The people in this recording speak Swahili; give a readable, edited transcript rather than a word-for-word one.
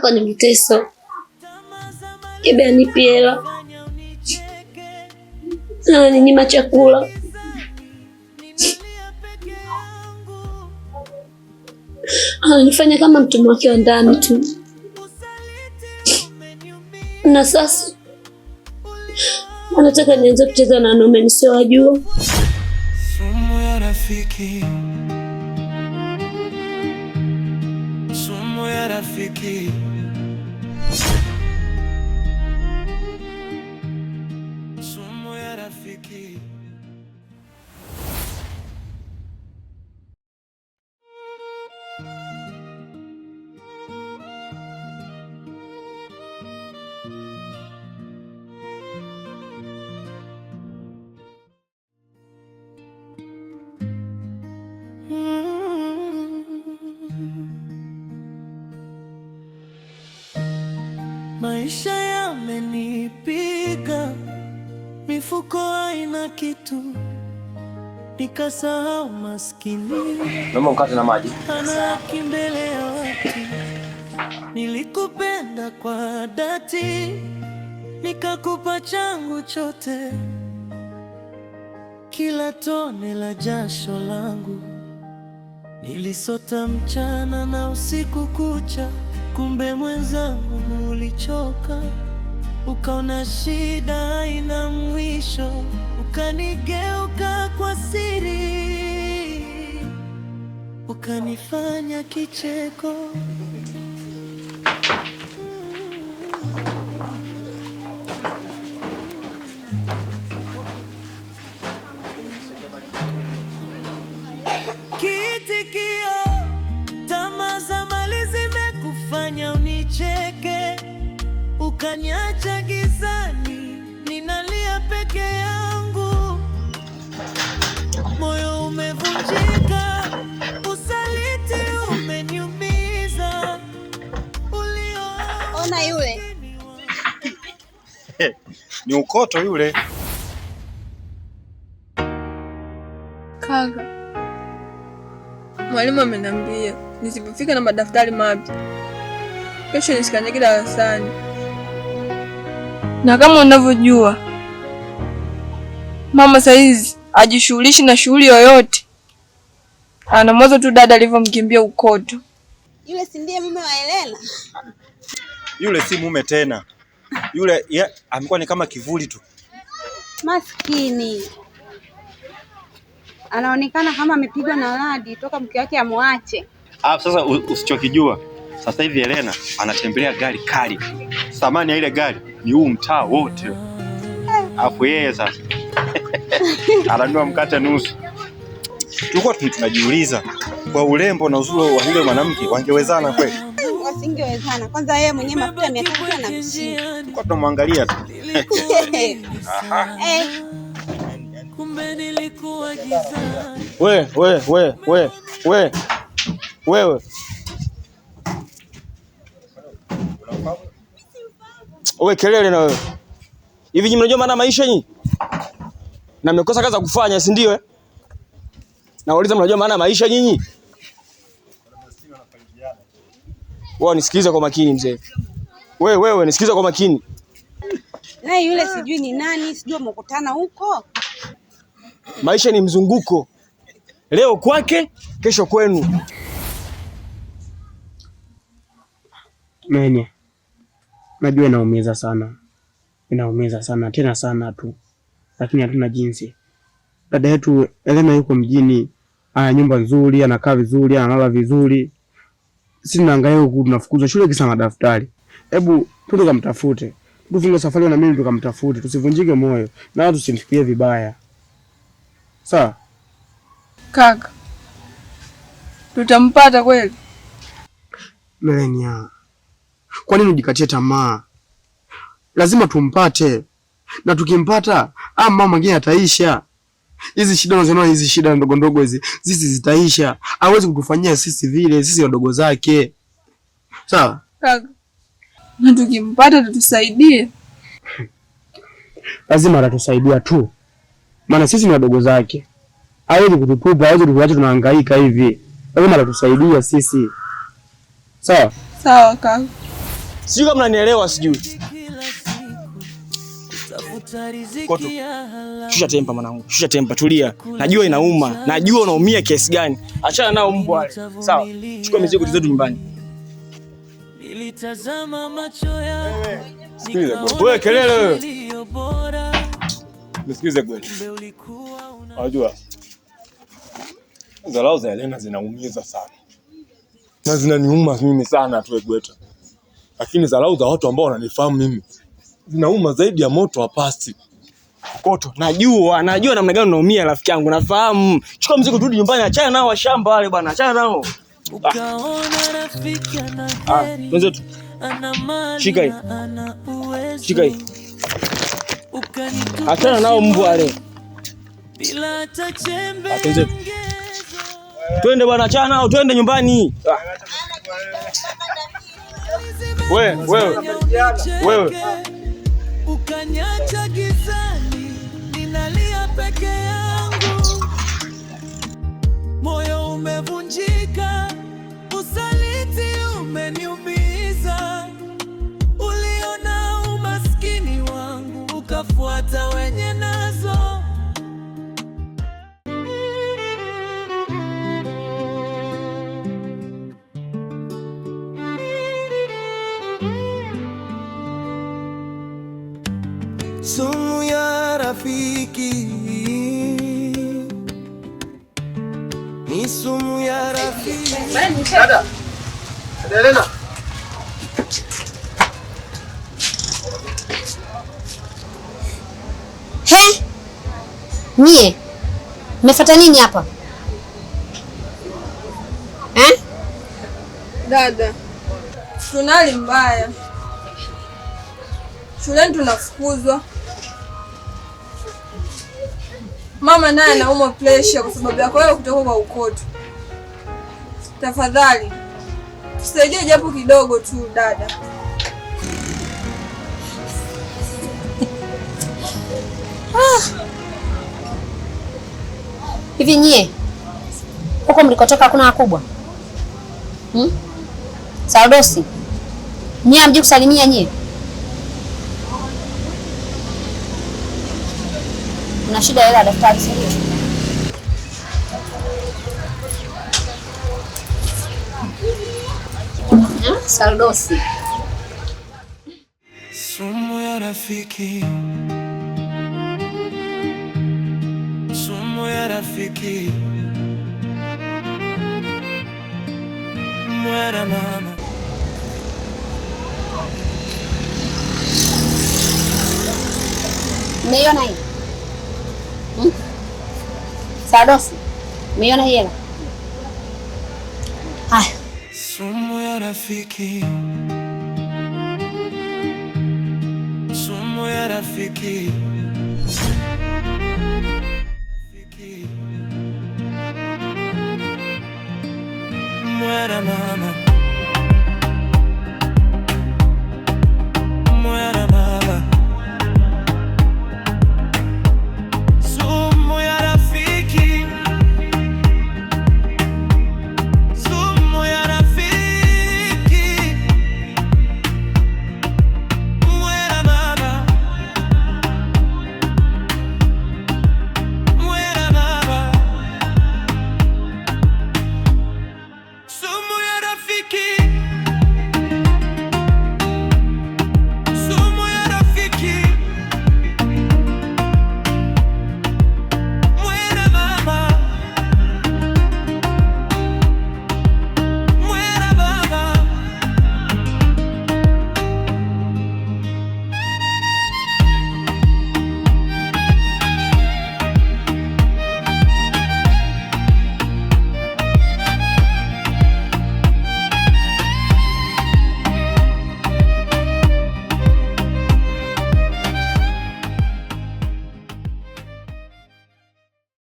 hapa ni mteso. Kebe anipi hela. Ananinyima chakula. Ananifanya kama mtumwa wake wa ndani tu. Na sasa anataka nianze kucheza na wanaume nisiowajua. Sumu ya rafiki. Sumu ya rafiki. Sumu ya rafiki. Maisha yamenipiga, mifuko haina kitu, nikasahau maskini. Naomba mkate na maji. Anaki mbele ya watu, nilikupenda kwa dhati, nikakupa changu chote, kila tone la jasho langu, nilisota mchana na usiku kucha. Kumbe mwenzangu ulichoka, ukaona shida haina mwisho, ukanigeuka kwa siri, ukanifanya kicheko. Kitikio, tamaa za mali zimekufanya unicheke, ukaniacha gizani, ninalia peke yangu, moyo umevunjika, usaliti umeniumiza. Ona yule Ni ukoto yule. Kaka, mwalimu ameniambia nisipofika na madaftari mapya kesho nisikanyage darasani. Na kama unavyojua mama saizi ajishughulishi na shughuli yoyote, ana mwanzo tu dada alivyomkimbia ukoto. Yule si ndiye mume wa Helena? Yule si mume tena. Yule amekuwa ni kama kivuli tu. Maskini. Anaonekana kama amepigwa na radi toka mke wake amwache. Sasa usichokijua, sasa hivi Helena anatembelea gari kali. Thamani ya ile gari ni huu mtaa wote. Alafu yeye sasa ananunua mkate nusu. Tulikuwa tunajiuliza kwa urembo na uzuri wa yule mwanamke wangewezana kweli? Wasingewezana. Kwanza yeye mwenyewe mafuta 300 na mshindi. Tulikuwa tunamwangalia tu. Kumbe nilikuwa gizani. Wewe. Wewe kelele na wewe. Hivi nyinyi mnajua maana maisha nyinyi? Na mmekosa kazi za kufanya, si ndio? Nauliza, mnajua maana maisha nyinyi? Wewe nisikilize kwa makini mzee. Wewe nisikilize kwa makini. Naye yule sijui ni nani, sijui mkutana huko. Maisha ni mzunguko. Leo kwake, kesho kwenu. Mene, najua inaumiza sana. Inaumiza sana, tena sana tu. Lakini hatuna jinsi. Dada yetu Helena yuko mjini, ana nyumba nzuri, anakaa vizuri, analala vizuri. Sisi tunaangalia huku tunafukuzwa shule kisa madaftari. Hebu twende kumtafute. Tufunge safari na mimi tukamtafute, tusivunjike moyo na tusimfikie vibaya. Sawa? Kaka, tutampata kweli? Melania, kwa nini ujikatie tamaa? Lazima tumpate. Na tukimpata, mama mwingine ataisha. Hizi shida unazoona, hizi shida ndogo ndogo hizi, sisi zitaisha. Hawezi kutufanyia sisi vile, sisi wadogo zake. Sawa? Kaka, na tukimpata tutusaidie. Lazima atatusaidia tu. Maana sisi ni wadogo zake. Hawezi kututupa, hawezi kutuacha tunahangaika hivi. Lazima atatusaidia sisi. Sawa? Sawa kaka. Sijui kama unanielewa sijui. Koto. Shusha tempa mwanangu. Shusha tempa, tulia. Najua inauma. Najua unaumia kiasi gani. Achana nao mbwa wale. Sawa. Chukua mizigo zetu nyumbani. Nilitazama macho yako. Sikiliza bwana. Wewe kelele wewe. Nisikilize kweli. Unajua dharau za Helena zinaumiza sana. Na zinaniuma mimi sana tu Egweta. Lakini dharau za watu ambao wananifahamu mimi zinauma zaidi ya moto wa pasi. Koto, najua namna gani unaumia rafiki yangu, nafahamu. Chukua mzigo turudi nyumbani, achana nao washamba wale bwana, achana nao. Ukaona rafiki ana heri. Wenzetu. Shika hii. Shika hii. Achana nao mbwa wale. Bila hata chembe. Twende bwana, achana nao, twende nyumbani. Wewe. Ukanyacha gizani, ninalia peke yangu. Moyo umevunjika, usaliti umeniumiza. Uliona umaskini wangu, ukafuata wenye nazo. Sumu ya rafiki ni sumu ya rafiki. Dada. Helena. He? Mie? Mmefuata nini hapa? Dada, tuna hali mbaya. Shuleni tunafukuzwa. Mama naye anaumwa pressure kwa sababu yako wewe kutoka kwa ukoto. Tafadhali tusaidie japo kidogo tu dada. Hivi nyie huko mlikotoka hakuna wakubwa? Saudosi, nyie hamji kusalimia nyie? Una shida ya hela daftari sio? Saudosi. Sumu ya rafiki. Sumu ya rafiki. Muera mama. Umeiona hii? Saudosi, umeiona hii hela? Haya. Sumu ya rafiki. Sumu ya rafiki. Muera mama.